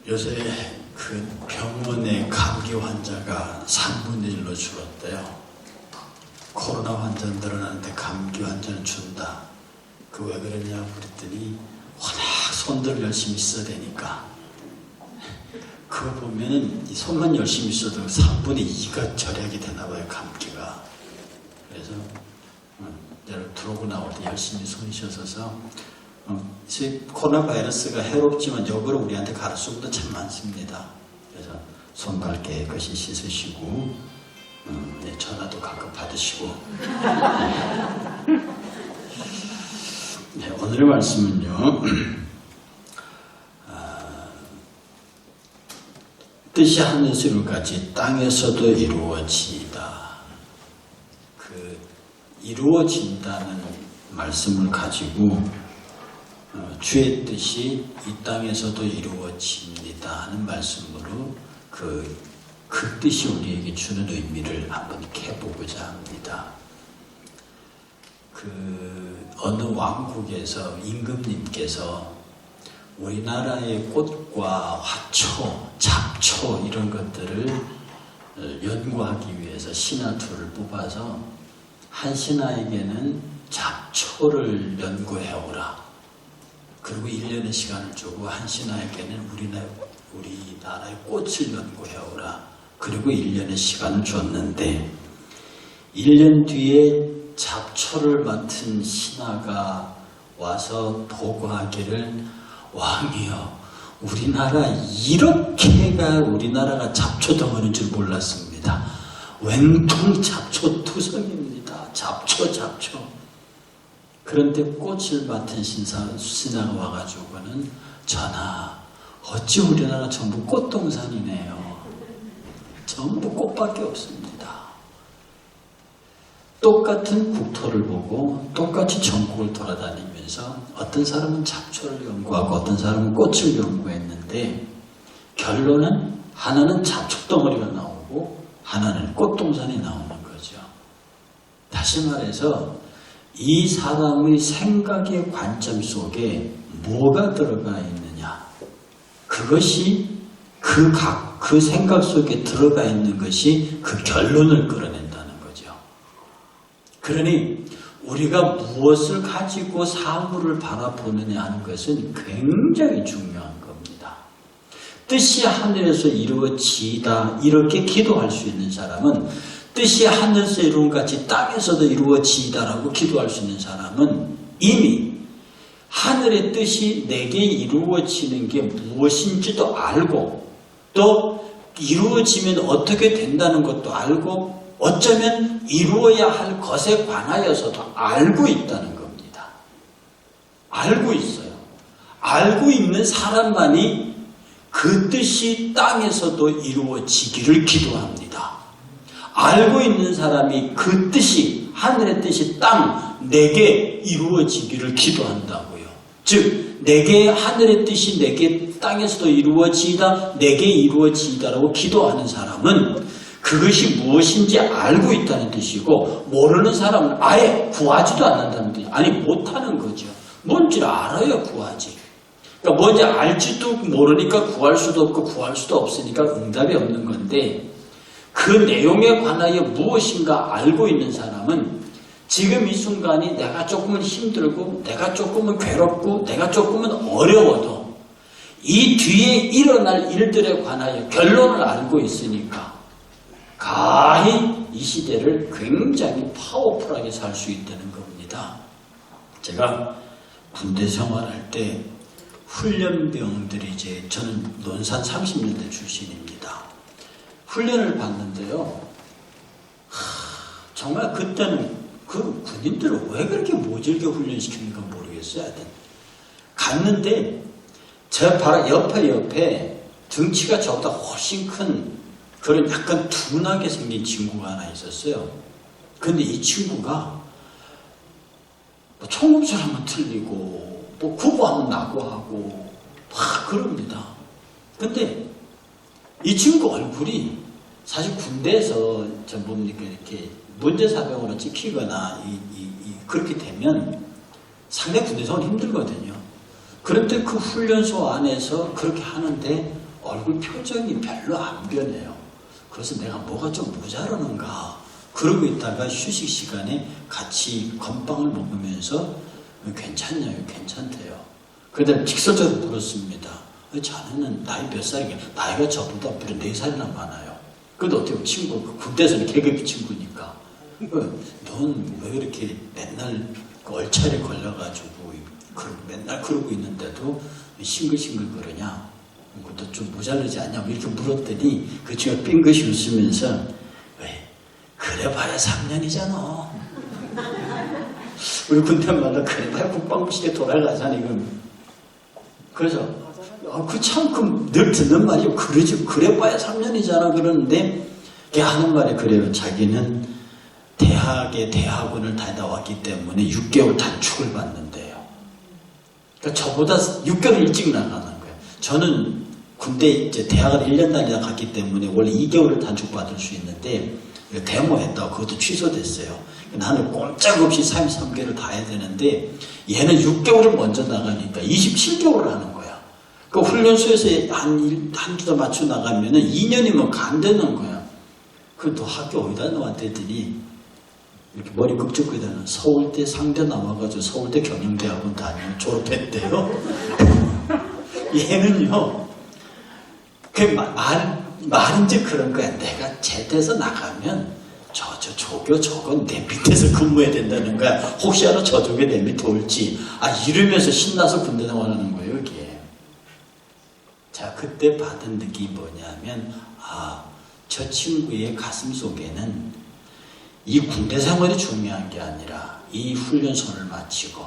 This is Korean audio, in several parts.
요새 그 병원의 감기 환자가 3분의 1로 줄었대요. 코로나 환자는 늘어나는데 감기 환자는 준다. 그 왜 그러냐고 그랬더니 워낙 손들 열심히 써야 되니까. 그거 보면은 이 손만 열심히 써도 3분의 2가 절약이 되나 봐요, 감기가. 그래서 여러분 들어오고 나올 때 열심히 손 씻어서 코로나 바이러스가 해롭지만 역으로 우리한테 가르칠 것도 참 많습니다. 그래서 손발 깨끗이 씻으시고 전화도 가끔 받으시고 네, 오늘의 말씀은요. 뜻이 하늘에서 이루어지기까지 땅에서도 이루어지이다. 그 이루어진다는 말씀을 가지고 주의 뜻이 이 땅에서도 이루어집니다 하는 말씀으로 그 뜻이 우리에게 주는 의미를 한번 해보고자 합니다. 어느 왕국에서 임금님께서 우리나라의 꽃과 화초, 잡초 이런 것들을 연구하기 위해서 신하 둘을 뽑아서 한 신하에게는 잡초를 연구해오라. 그리고 1년의 시간을 주고 한 신하에게는 우리나라의 꽃을 연구해오라. 그리고 1년의 시간을 줬는데 1년 뒤에 잡초를 맡은 신하가 와서 보고하기를 왕이여, 우리나라가 잡초 덩어리인 줄 몰랐습니다. 웬통 잡초 투성입니다. 잡초. 그런데 꽃을 맡은 신하가 와가지고는 전하, 어찌 우리나라 전부 꽃동산이네요. 전부 꽃밖에 없습니다. 똑같은 국토를 보고 똑같이 전국을 돌아다니면서 어떤 사람은 잡초를 연구하고 어떤 사람은 꽃을 연구했는데 결론은 하나는 잡초덩어리가 나오고 하나는 꽃동산이 나오는 거죠. 다시 말해서 이 사람의 생각의 관점 속에 뭐가 들어가 있느냐, 그것이 그 생각 속에 들어가 있는 것이 그 결론을 끌어낸다는 거죠. 그러니 우리가 무엇을 가지고 사물을 바라보느냐 하는 것은 굉장히 중요한 겁니다. 뜻이 하늘에서 이루어지이다 이렇게 기도할 수 있는 사람은, 뜻이 하늘에서 이루어진 같이 땅에서도 이루어지이다라고 기도할 수 있는 사람은 이미 하늘의 뜻이 내게 이루어지는 게 무엇인지도 알고, 또 이루어지면 어떻게 된다는 것도 알고, 어쩌면 이루어야 할 것에 관하여서도 알고 있다는 겁니다. 알고 있어요. 알고 있는 사람만이 그 뜻이 땅에서도 이루어지기를 기도합니다. 알고 있는 사람이 그 뜻이, 하늘의 뜻이 내게 이루어지기를 기도한다고요. 즉 내게 하늘의 뜻이 내게 땅에서도 이루어지이다, 내게 이루어지이다라고 기도하는 사람은 그것이 무엇인지 알고 있다는 뜻이고, 모르는 사람은 아예 구하지도 않는다는 뜻이에요. 아니 못하는 거죠. 뭔지를 알아야 구하지. 그러니까 뭔지 알지도 모르니까 구할 수도 없고 구할 수도 없으니까 응답이 없는 건데, 그 내용에 관하여 무엇인가 알고 있는 사람은 지금 이 순간이 내가 조금은 힘들고 내가 조금은 괴롭고 내가 조금은 어려워도 이 뒤에 일어날 일들에 관하여 결론을 알고 있으니까 가히 이 시대를 굉장히 파워풀하게 살 수 있다는 겁니다. 제가 군대 생활할 때 훈련병들이 저는 논산 30년대 출신입니다. 훈련을 받는데요. 정말 그때는 그 군인들을 왜 그렇게 모질게 훈련시키는가 모르겠어요. 갔는데 제 바로 옆에 등치가 저보다 훨씬 큰 그런 약간 둔하게 생긴 친구가 하나 있었어요. 근데 이 친구가 총음소리 하면 틀리고 구보하면 나고하고 막 그럽니다. 근데 이 친구 얼굴이 사실 군대에서 이렇게 문제사병으로 찍히거나 그렇게 되면 상당히 군대 생활 힘들거든요. 그런데 그 훈련소 안에서 그렇게 하는데 얼굴 표정이 별로 안 변해요. 그래서 내가 뭐가 좀 모자라는가 그러고 있다가 휴식 시간에 같이 건빵을 먹으면서 괜찮냐요? 괜찮대요. 그런데 직설적으로 물었습니다. 자네는 나이 몇 살이냐? 나이가 저보다 무려 4살이나 많아요. 근데 어떻게 친구, 군대에서는 계급이 친구니까. 넌 왜 이렇게 맨날 얼차례 걸려가지고 맨날 그러고 있는데도 싱글싱글 그러냐? 그것도 좀 모자르지 않냐? 이렇게 물었더니 그 친구가 삥긋이 웃으면서 왜? 그래봐야 3년이잖아. 우리 군대마다 그래봐야 국방부시대 돌아가잖아. 이건. 그래서 늘 듣는 말이요. 그러지. 그래봐야 3년이잖아. 그러는데 걔 하는 말이 그래요. 자기는 대학원을 다니다 왔기 때문에 6개월 단축을 받는데요. 그러니까 저보다 6개월 일찍 나가는 거예요. 저는 군대 이제 대학을 1년 다니다 갔기 때문에 원래 2개월을 단축받을 수 있는데 데모했다고 그것도 취소됐어요. 나는 꼼짝없이 3개월을 다 해야 되는데 얘는 6개월을 먼저 나가니까 27개월을 하는 거야. 그 훈련소에서 한두 달 맞춰 나가면은 2년이면 간다는 거야. 그 너 학교 어디다 나왔더니 이렇게 머리 끄적거리다는 서울대 상대 나와가지고 서울대 경영대학원 다니고 졸업했대요. 얘는요, 말인지 그런 거야. 내가 제대해서 나가면 조교 저건 내 밑에서 근무해야 된다는 거야. 혹시 알아 저쪽에 내 밑에 올지. 이러면서 신나서 군대 나가는 거예요, 이게. 자, 그때 받은 느낌이 뭐냐면, 저 친구의 가슴 속에는 이 군대 생활이 중요한 게 아니라 이 훈련소를 마치고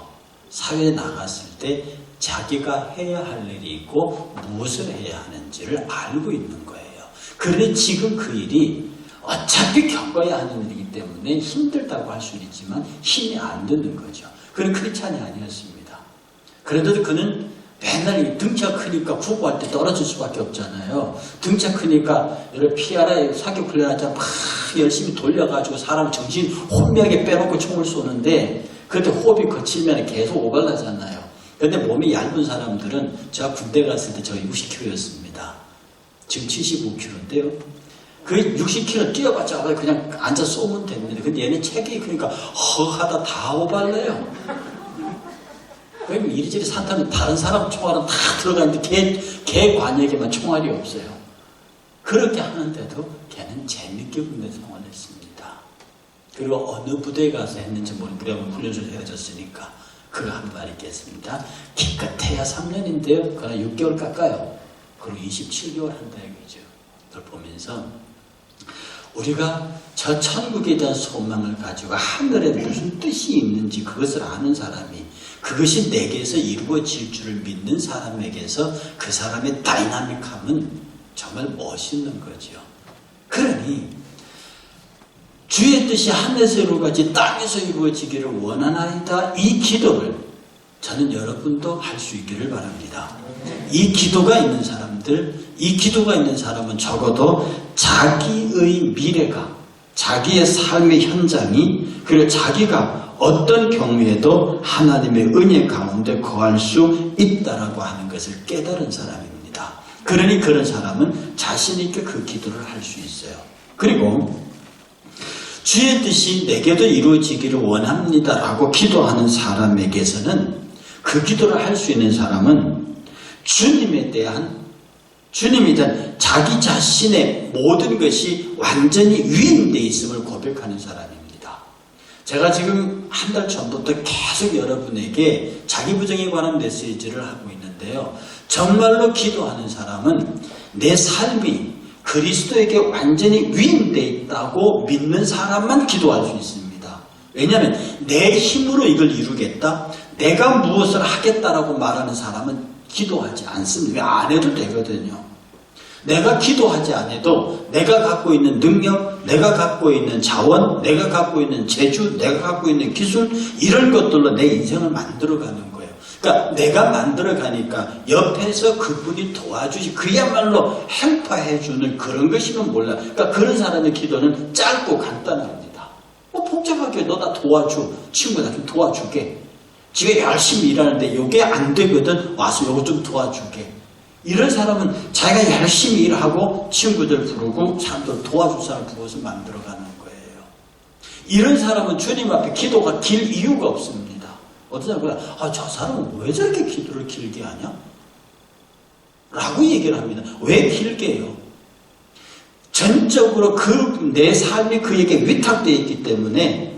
사회에 나갔을 때 자기가 해야 할 일이 있고 무엇을 해야 하는지를 알고 있는 거예요. 그런데 지금 그 일이 어차피 겪어야 하는 일이기 때문에 힘들다고 할 수는 있지만 힘이 안 드는 거죠. 그는 크리스찬이 아니었습니다. 그런데도 그는 맨날 등치가 크니까 구구할 때 떨어질 수밖에 없잖아요. 등치가 크니까 여러 피아라 사격 훈련하자 막 열심히 돌려가지고 사람 정신 혼미하게 빼놓고 총을 쏘는데 그때 호흡이 거치면 계속 오갈라잖아요. 근데 몸이 얇은 사람들은 제가 군대 갔을 때 저희 60kg였습니다. 지금 75kg인데요. 그 60kg 뛰어봤자 그냥 앉아 쏘면 됩니다. 근데 얘는 체격이 그러니까 허하다 다 오발려요. 그러면 이리저리 산타는 다른 사람 총알은 다 들어가는데 걔 관역에만 총알이 없어요. 그렇게 하는데도 걔는 재밌게 군대 생활을 했습니다. 그리고 어느 부대에 가서 했는지 모르겠는데 우리가 훈련소에서 헤어졌으니까 그거 한 말 있겠습니다. 기껏해야 3년인데요. 그러나 6개월 깎아요. 그리고 27개월 한다 얘기죠. 그걸 보면서 우리가 저 천국에 대한 소망을 가지고 하늘에 무슨 뜻이 있는지 그것을 아는 사람이 그것이 내게서 이루어질 줄을 믿는 사람에게서 그 사람의 다이나믹함은 정말 멋있는 거죠. 그러니 주의 뜻이 하늘에서 이루어지고 땅에서 이루어지기를 원하나이다. 이 기도를 저는 여러분도 할 수 있기를 바랍니다. 이 기도가 있는 사람들, 이 기도가 있는 사람은 적어도 자기의 미래가, 자기의 삶의 현장이, 그리고 자기가 어떤 경우에도 하나님의 은혜 가운데 거할 수 있다라고 하는 것을 깨달은 사람입니다. 그러니 그런 사람은 자신 있게 그 기도를 할 수 있어요. 그리고 주의 뜻이 내게도 이루어지기를 원합니다라고 기도하는 사람에게서는 그 기도를 할 수 있는 사람은 주님에 대한 자기 자신의 모든 것이 완전히 위임되어 있음을 고백하는 사람입니다. 제가 지금 한 달 전부터 계속 여러분에게 자기 부정에 관한 메시지를 하고 있는데요. 정말로 기도하는 사람은 내 삶이 그리스도에게 완전히 위임되어 있다고 믿는 사람만 기도할 수 있습니다. 왜냐하면 내 힘으로 이걸 이루겠다, 내가 무엇을 하겠다라고 말하는 사람은 기도하지 않습니다. 안 해도 되거든요. 내가 기도하지 않아도 내가 갖고 있는 능력, 내가 갖고 있는 자원, 내가 갖고 있는 재주, 내가 갖고 있는 기술, 이런 것들로 내 인생을 만들어가는 거예요. 그러니까 내가 만들어가니까 옆에서 그분이 도와주시, 그야말로 헬퍼해주는 그런 것이면 몰라. 그러니까 그런 사람의 기도는 짧고 간단합니다. 복잡하게 너 나 도와줘. 친구 나 좀 도와줄게. 지가 열심히 일하는데 이게 안 되거든. 와서 이거 좀 도와줄게. 이런 사람은 자기가 열심히 일하고 친구들 부르고 사람들 도와줄 사람 부어서 만들어가는 거예요. 이런 사람은 주님 앞에 기도가 길 이유가 없습니다. 어떤 사람은 저 사람은 왜 저렇게 기도를 길게 하냐? 라고 얘기를 합니다. 왜 길게 해요? 전적으로 내 삶이 그에게 위탁되어 있기 때문에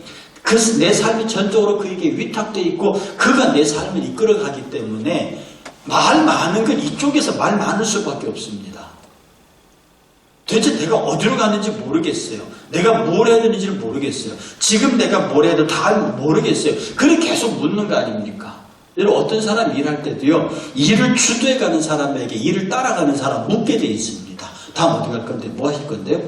내 삶이 전적으로 그에게 위탁되어 있고 그가 내 삶을 이끌어가기 때문에 말 많은 건 이쪽에서 말 많을 수밖에 없습니다. 도대체 내가 어디로 가는지 모르겠어요. 내가 뭘 해야 되는지를 모르겠어요. 지금 내가 뭘 해야 되는지 다 모르겠어요. 그래 계속 묻는 거 아닙니까? 여러분 어떤 사람 일할 때도요. 일을 주도해가는 사람에게 일을 따라가는 사람 묻게 돼 있습니다. 다음 어디 갈 건데 뭐 하실 건데요?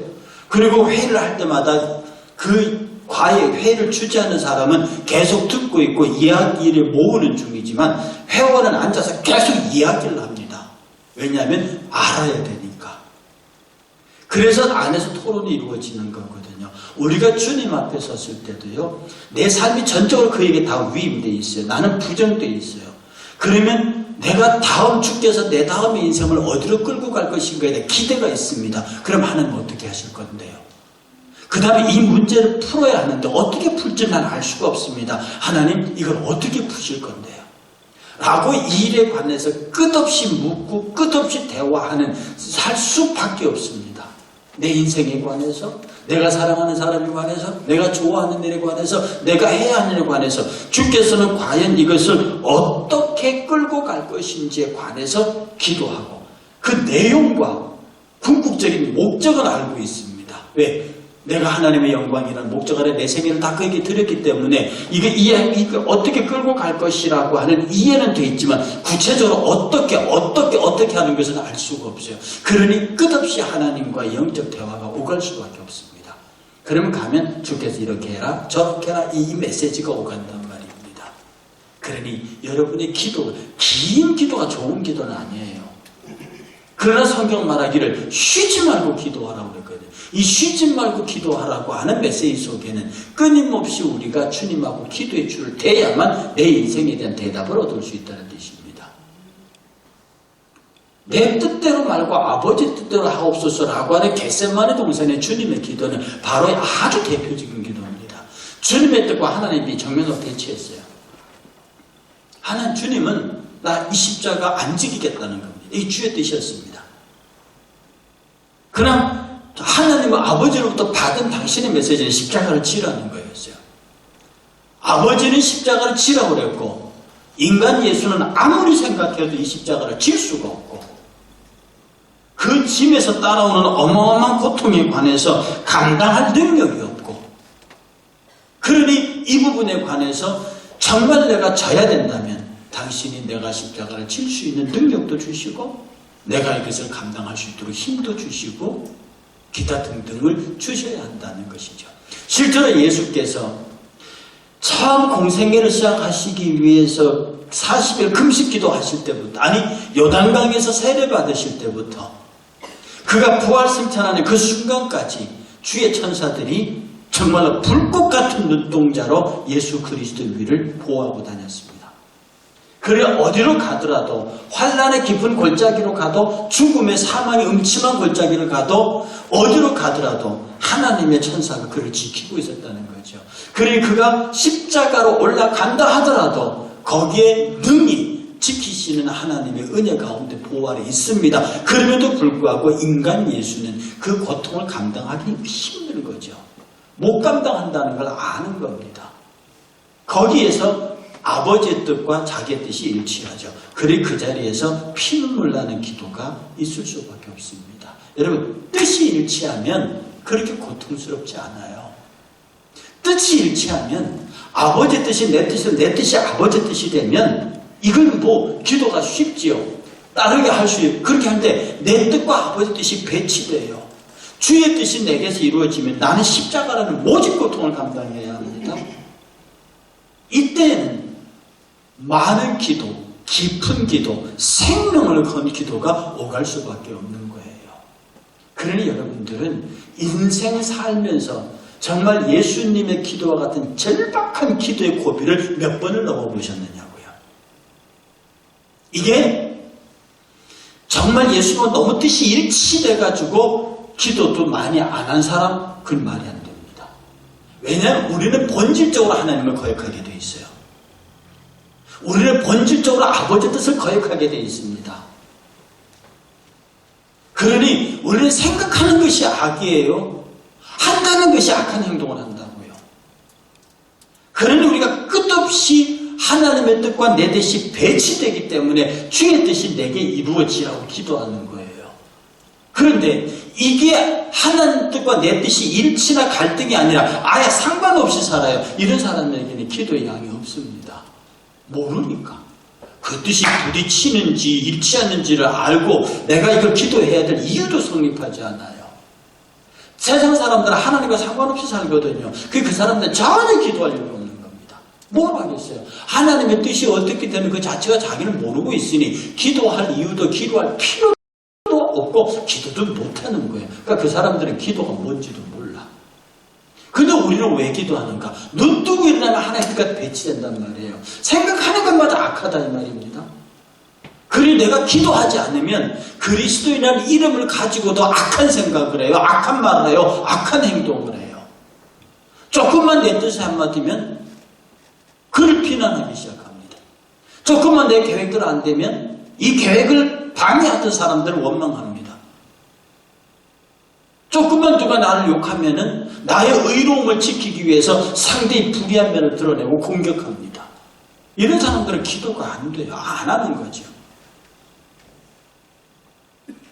그리고 회의를 할 때마다 그 과외 회의를 주재하는 사람은 계속 듣고 있고 이야기를 모으는 중이지만 회원은 앉아서 계속 이야기를 합니다. 왜냐하면 알아야 되니까. 그래서 안에서 토론이 이루어지는 거거든요. 우리가 주님 앞에 섰을 때도요. 내 삶이 전적으로 그에게 다 위임되어 있어요. 나는 부정되어 있어요. 그러면 내가 다음 주께서 내 다음의 인생을 어디로 끌고 갈 것인가에 대한 기대가 있습니다. 그럼 하나님 어떻게 하실 건데요? 그 다음에 이 문제를 풀어야 하는데 어떻게 풀지 난 알 수가 없습니다. 하나님 이걸 어떻게 푸실 건데요? 라고 이 일에 관해서 끝없이 묻고 끝없이 대화하는 살 수밖에 없습니다. 내 인생에 관해서, 내가 사랑하는 사람에 관해서, 내가 좋아하는 일에 관해서, 내가 해야 하는 일에 관해서 주께서는 과연 이것을 어떻게 끌고 갈 것인지에 관해서 기도하고 그 내용과 궁극적인 목적을 알고 있습니다. 왜? 내가 하나님의 영광이라는 목적 아래 내 생애를 다 그에게 드렸기 때문에 이거 어떻게 끌고 갈 것이라고 하는 이해는 돼 있지만 구체적으로 어떻게 하는 것은 알 수가 없어요. 그러니 끝없이 하나님과 영적 대화가 오갈 수밖에 없습니다. 그러면 가면 주께서 이렇게 해라 저렇게 해라 이 메시지가 오간단 말입니다. 그러니 여러분의 기도, 긴 기도가 좋은 기도는 아니에요. 그러나 성경 말하기를 쉬지 말고 기도하라고 그랬거든요. 이 쉬지 말고 기도하라고 하는 메시지 속에는 끊임없이 우리가 주님하고 기도의 줄을 대야만 내 인생에 대한 대답을 얻을 수 있다는 뜻입니다. 내 뜻대로 말고 아버지 뜻대로 하옵소서라고 하는 겟세마네 동산의 주님의 기도는 바로 아주 대표적인 기도입니다. 주님의 뜻과 하나님이 정면으로 대치했어요. 하나님 주님은 나 이 십자가 안 지키겠다는 겁니다. 이게 주의 뜻이었습니다. 그러나 하나님은 아버지로부터 받은 당신의 메시지는 십자가를 지라는 거였어요. 아버지는 십자가를 지라고 그랬고 인간 예수는 아무리 생각해도 이 십자가를 질 수가 없고 그 짐에서 따라오는 어마어마한 고통에 관해서 감당할 능력이 없고 그러니 이 부분에 관해서 정말 내가 져야 된다면 당신이 내가 십자가를 칠 수 있는 능력도 주시고 내가 이것을 감당할 수 있도록 힘도 주시고 기타 등등을 주셔야 한다는 것이죠. 실제로 예수께서 처음 공생애를 시작하시기 위해서 40일 금식기도 하실 때부터 요단강에서 세례 받으실 때부터 그가 부활승천하는 그 순간까지 주의 천사들이 정말로 불꽃 같은 눈동자로 예수 그리스도 위를 보호하고 다녔습니다. 그래 어디로 가더라도 환란의 깊은 골짜기로 가도 죽음의 사망의 음침한 골짜기를 가도 어디로 가더라도 하나님의 천사가 그를 지키고 있었다는 거죠. 그래 그가 십자가로 올라간다 하더라도 거기에 능히 지키시는 하나님의 은혜 가운데 보호 아래 있습니다. 그럼에도 불구하고 인간 예수는 그 고통을 감당하기 힘든 거죠. 못 감당한다는 걸 아는 겁니다. 거기에서 아버지의 뜻과 자기의 뜻이 일치하죠. 그래 그 자리에서 피눈물 나는 기도가 있을 수밖에 없습니다. 여러분 뜻이 일치하면 그렇게 고통스럽지 않아요. 뜻이 일치하면 아버지의 뜻이 내 뜻이 내 뜻이 아버지의 뜻이 되면 이건 뭐 기도가 쉽지요. 따르게 할 수 있고 그렇게 하는데 내 뜻과 아버지의 뜻이 배치돼요. 주의 뜻이 내게서 이루어지면 나는 십자가라는 모진 고통을 감당해야 합니다. 이때는 많은 기도, 깊은 기도, 생명을 건 기도가 오갈 수밖에 없는 거예요. 그러니 여러분들은 인생 살면서 정말 예수님의 기도와 같은 절박한 기도의 고비를 몇 번을 넘어보셨느냐고요. 이게 정말 예수님과 너무 뜻이 일치돼가지고 기도도 많이 안 한 사람, 그건 말이 안 됩니다. 왜냐하면 우리는 본질적으로 하나님을 거역하게 돼 있어요. 우리는 본질적으로 아버지 뜻을 거역하게 돼 있습니다. 그러니 우리는 생각하는 것이 악이에요. 한다는 것이 악한 행동을 한다고요. 그러니 우리가 끝없이 하나님의 뜻과 내 뜻이 배치되기 때문에 주의 뜻이 내게 이루어지라고 기도하는 거예요. 그런데 이게 하나님 뜻과 내 뜻이 일치나 갈등이 아니라 아예 상관없이 살아요. 이런 사람에게는 기도의 양이 없습니다. 모르니까. 그 뜻이 부딪히는지 일치하는지를 알고 내가 이걸 기도해야 될 이유도 성립하지 않아요. 세상 사람들은 하나님과 상관없이 살거든요. 그 사람들은 전혀 기도할 일이 없는 겁니다. 뭘 하겠어요? 하나님의 뜻이 어떻게 되는 그 자체가 자기는 모르고 있으니 기도할 이유도 기도할 필요도 없고 기도도 못하는 거예요. 그러니까 그 사람들은 기도가 뭔지도 몰라. 근데 우리는 왜 기도하는가? 눈 뜨고 일어나면 하나님 뜻과 배치된단 말이에요. 생각하는 것마다 악하다 이 말입니다. 그리 내가 기도하지 않으면 그리스도인이라는 이름을 가지고도 악한 생각을 해요. 악한 말을 해요. 악한 행동을 해요. 조금만 내 뜻에 안 맞으면 그를 비난하기 시작합니다. 조금만 내 계획대로 안 되면 이 계획을 방해하던 사람들을 원망합니다. 조금만 누가 나를 욕하면은 나의 의로움을 지키기 위해서 상대의 불의한 면을 드러내고 공격합니다. 이런 사람들은 기도가 안 돼요. 안 하는 거죠.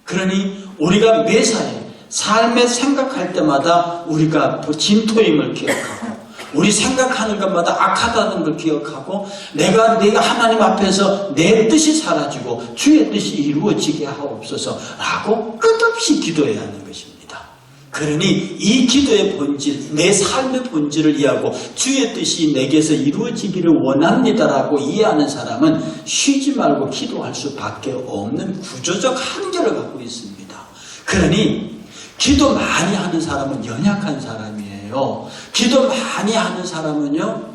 그러니 우리가 매사에 삶에 생각할 때마다 우리가 진토임을 기억하고 우리 생각하는 것마다 악하다는 걸 기억하고 내가 하나님 앞에서 내 뜻이 사라지고 주의 뜻이 이루어지게 하옵소서 라고 끝없이 기도해야 하는 것입니다. 그러니 이 기도의 본질, 내 삶의 본질을 이해하고 주의 뜻이 내게서 이루어지기를 원합니다라고 이해하는 사람은 쉬지 말고 기도할 수밖에 없는 구조적 한계를 갖고 있습니다. 그러니 기도 많이 하는 사람은 연약한 사람이에요. 기도 많이 하는 사람은요,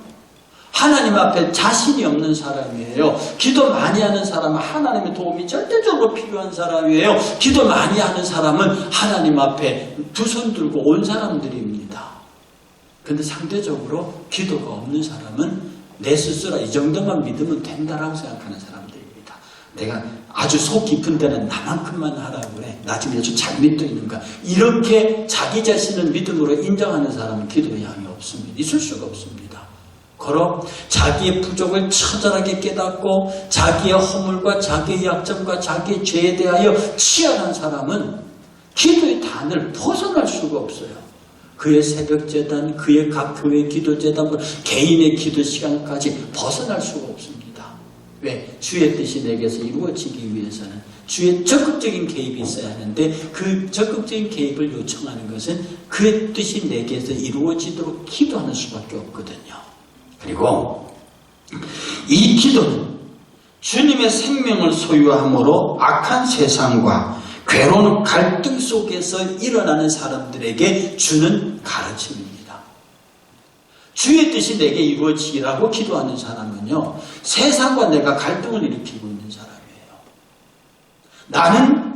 하나님 앞에 자신이 없는 사람이에요. 기도 많이 하는 사람은 하나님의 도움이 절대적으로 필요한 사람이에요. 기도 많이 하는 사람은 하나님 앞에 두 손 들고 온 사람들입니다. 그런데 상대적으로 기도가 없는 사람은 내 스스로 이 정도만 믿으면 된다라고 생각하는 사람들입니다. 내가 아주 속 깊은 데는 나만큼만 하라고 그래. 나 지금 아주 잘 믿고 있는가. 이렇게 자기 자신을 믿음으로 인정하는 사람은 기도의 양이 없습니다. 있을 수가 없습니다. 걸어 자기의 부족을 처절하게 깨닫고 자기의 허물과 자기의 약점과 자기의 죄에 대하여 치열한 사람은 기도의 단을 벗어날 수가 없어요. 그의 새벽재단, 그의 각 교회 기도재단, 개인의 기도 시간까지 벗어날 수가 없습니다. 왜? 주의 뜻이 내게서 이루어지기 위해서는 주의 적극적인 개입이 있어야 하는데 그 적극적인 개입을 요청하는 것은 그의 뜻이 내게서 이루어지도록 기도하는 수밖에 없거든요. 그리고 이 기도는 주님의 생명을 소유함으로 악한 세상과 괴로운 갈등 속에서 일어나는 사람들에게 주는 가르침입니다. 주의 뜻이 내게 이루어지라고 기도하는 사람은요, 세상과 내가 갈등을 일으키고 있는 사람이에요. 나는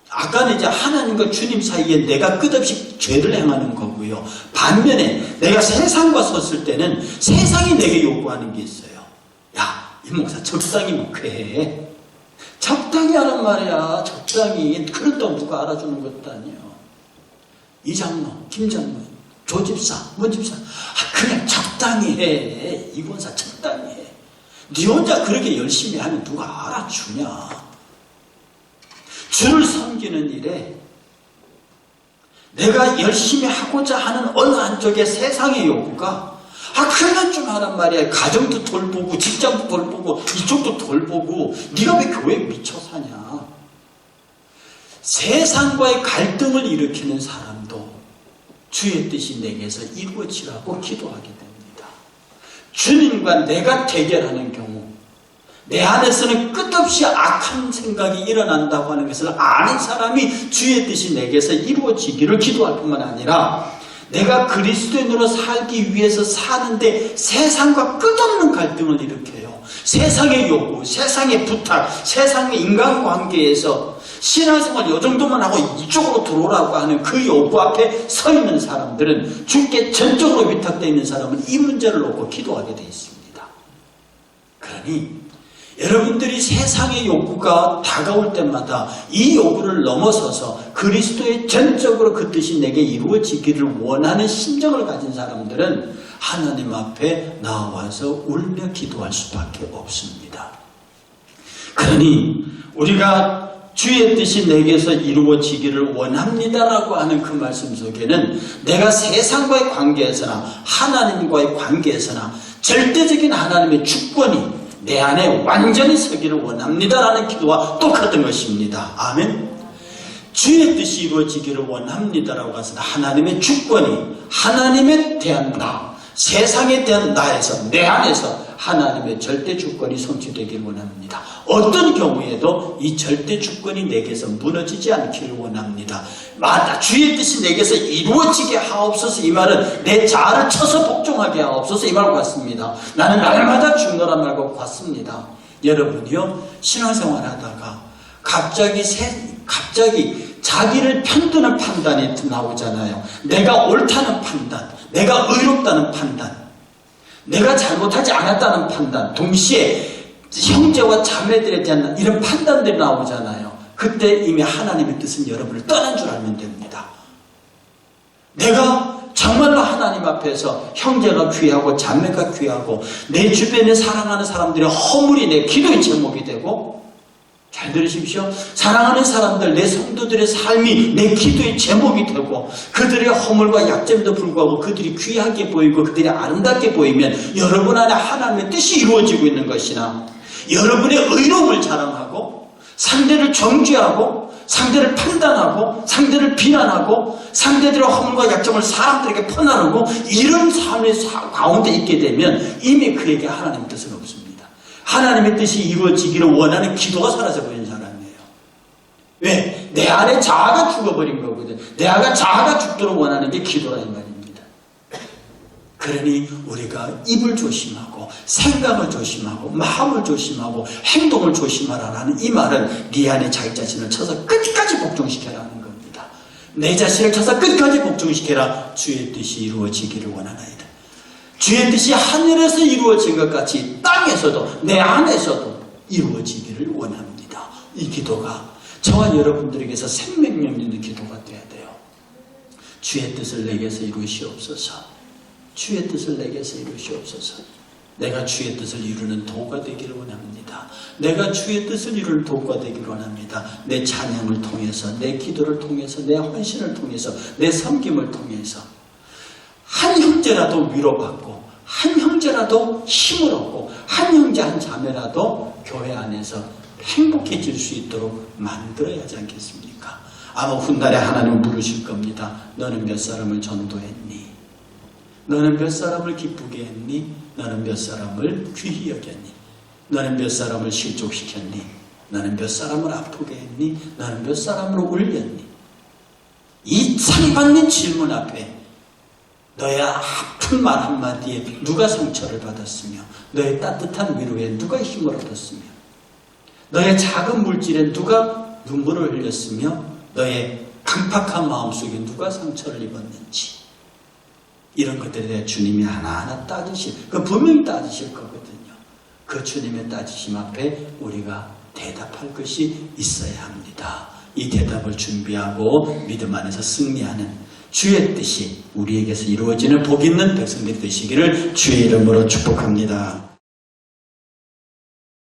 아까는 이제 하나님과 주님 사이에 내가 끝없이 죄를 행하는 거고요. 반면에 내가 세상과 섰을 때는 세상이 내게 요구하는 게 있어요. 야, 이 목사 적당히 목회해. 적당히 하란 말이야. 적당히. 그렇다고 누가 알아주는 것도 아니에요. 이 장로, 김 장로, 조 집사, 문 집사, 그냥 적당히 해. 이 권사 적당히 해. 네 혼자 그렇게 열심히 하면 누가 알아주냐. 주를 섬기는 일에 내가 열심히 하고자 하는 어느 한쪽의 세상의 요구가 그러면 좀 하란 말이야. 가정도 돌보고 직장도 돌보고 이쪽도 돌보고 네가 왜 교회에 미쳐 사냐. 세상과의 갈등을 일으키는 사람도 주의 뜻이 내게서 이루어지라고 기도하게 됩니다. 주님과 내가 대결하는 경우 내 안에서는 끝없이 악한 생각이 일어난다고 하는 것을 아는 사람이 주의 뜻이 내게서 이루어지기를 기도할 뿐만 아니라 내가 그리스도인으로 살기 위해서 사는데 세상과 끝없는 갈등을 일으켜요. 세상의 요구, 세상의 부탁, 세상의 인간관계에서 신앙생활 요 정도만 하고 이쪽으로 들어오라고 하는 그 요구 앞에 서 있는 사람들은, 주께 전적으로 위탁되어 있는 사람은 이 문제를 놓고 기도하게 되어 있습니다. 그러니 여러분들이 세상의 요구가 다가올 때마다 이 요구를 넘어서서 그리스도의 전적으로 그 뜻이 내게 이루어지기를 원하는 심정을 가진 사람들은 하나님 앞에 나와서 울며 기도할 수밖에 없습니다. 그러니 우리가 주의 뜻이 내게서 이루어지기를 원합니다라고 하는 그 말씀 속에는 내가 세상과의 관계에서나 하나님과의 관계에서나 절대적인 하나님의 주권이 내 안에 완전히 서기를 원합니다라는 기도와 똑같은 것입니다. 아멘. 주의 뜻이 이루어지기를 원합니다라고 해서 하나님의 주권이 하나님에 대한 나, 세상에 대한 나에서 내 안에서 하나님의 절대 주권이 성취되기를 원합니다. 어떤 경우에도 이 절대 주권이 내게서 무너지지 않기를 원합니다. 맞다. 주의 뜻이 내게서 이루어지게 하옵소서. 이 말은 내 자아를 쳐서 복종하게 하옵소서. 이 말 같습니다. 나는 날마다 죽노란 말과 같습니다. 여러분이요, 신앙생활 하다가 갑자기 자기를 편드는 판단이 나오잖아요. 내가 옳다는 판단, 내가 의롭다는 판단, 내가 잘못하지 않았다는 판단, 동시에 형제와 자매들에 대한 이런 판단들이 나오잖아요. 그때 이미 하나님의 뜻은 여러분을 떠난 줄 알면 됩니다. 내가 정말로 하나님 앞에서 형제가 귀하고 자매가 귀하고 내 주변에 사랑하는 사람들의 허물이 내 기도의 제목이 되고, 잘 들으십시오. 사랑하는 사람들, 내 성도들의 삶이 내 기도의 제목이 되고, 그들의 허물과 약점에도 불구하고 그들이 귀하게 보이고 그들이 아름답게 보이면 여러분 안에 하나님의 뜻이 이루어지고 있는 것이나, 여러분의 의로움을 자랑하고 상대를 정죄하고 상대를 판단하고 상대를 비난하고 상대들의 허물과 약점을 사람들에게 퍼나르고 이런 삶의 가운데 있게 되면 이미 그에게 하나님의 뜻은 없습니다. 하나님의 뜻이 이루어지기를 원하는 기도가 사라져버린 사람이에요. 왜? 내 안에 자아가 죽어버린 거거든. 내 안에 자아가 죽도록 원하는 게 기도라 이 말입니다. 그러니 우리가 입을 조심하고 생각을 조심하고 마음을 조심하고 행동을 조심하라는 이 말은 네 안에 자기 자신을 쳐서 끝까지 복종시켜라는 겁니다. 내 자신을 쳐서 끝까지 복종시켜라. 주의 뜻이 이루어지기를 원하나이다. 주의 뜻이 하늘에서 이루어진 것 같이 땅에서도 내 안에서도 이루어지기를 원합니다. 이 기도가 저와 여러분들에게서 생명력 있는 기도가 되어야 돼요. 주의 뜻을 내게서 이루시옵소서. 주의 뜻을 내게서 이루시옵소서. 내가 주의 뜻을 이루는 도가 되기를 원합니다. 내가 주의 뜻을 이루는 도가 되기를 원합니다. 내 찬양을 통해서, 내 기도를 통해서, 내 헌신을 통해서, 내 섬김을 통해서 한 형제라도 위로받고, 한 형제라도 힘을 얻고, 한 형제 한 자매라도 교회 안에서 행복해질 수 있도록 만들어야 하지 않겠습니까? 아마 훗날에 하나님은 물으실 겁니다. 너는 몇 사람을 전도했니? 너는 몇 사람을 기쁘게 했니? 너는 몇 사람을 귀히 여겼니? 너는 몇 사람을 실족시켰니? 너는 몇 사람을 아프게 했니? 너는 몇 사람을 울렸니? 이 상받는 질문 앞에 너의 아픈 말 한마디에 누가 상처를 받았으며, 너의 따뜻한 위로에 누가 힘을 얻었으며, 너의 작은 물질에 누가 눈물을 흘렸으며, 너의 강팍한 마음속에 누가 상처를 입었는지, 이런 것들에 대해 주님이 하나하나 그 분명히 따지실 거거든요. 그 주님의 따지심 앞에 우리가 대답할 것이 있어야 합니다. 이 대답을 준비하고 믿음 안에서 승리하는 주의 뜻이 우리에게서 이루어지는 복 있는 백성들이 되시기를 주의 이름으로 축복합니다.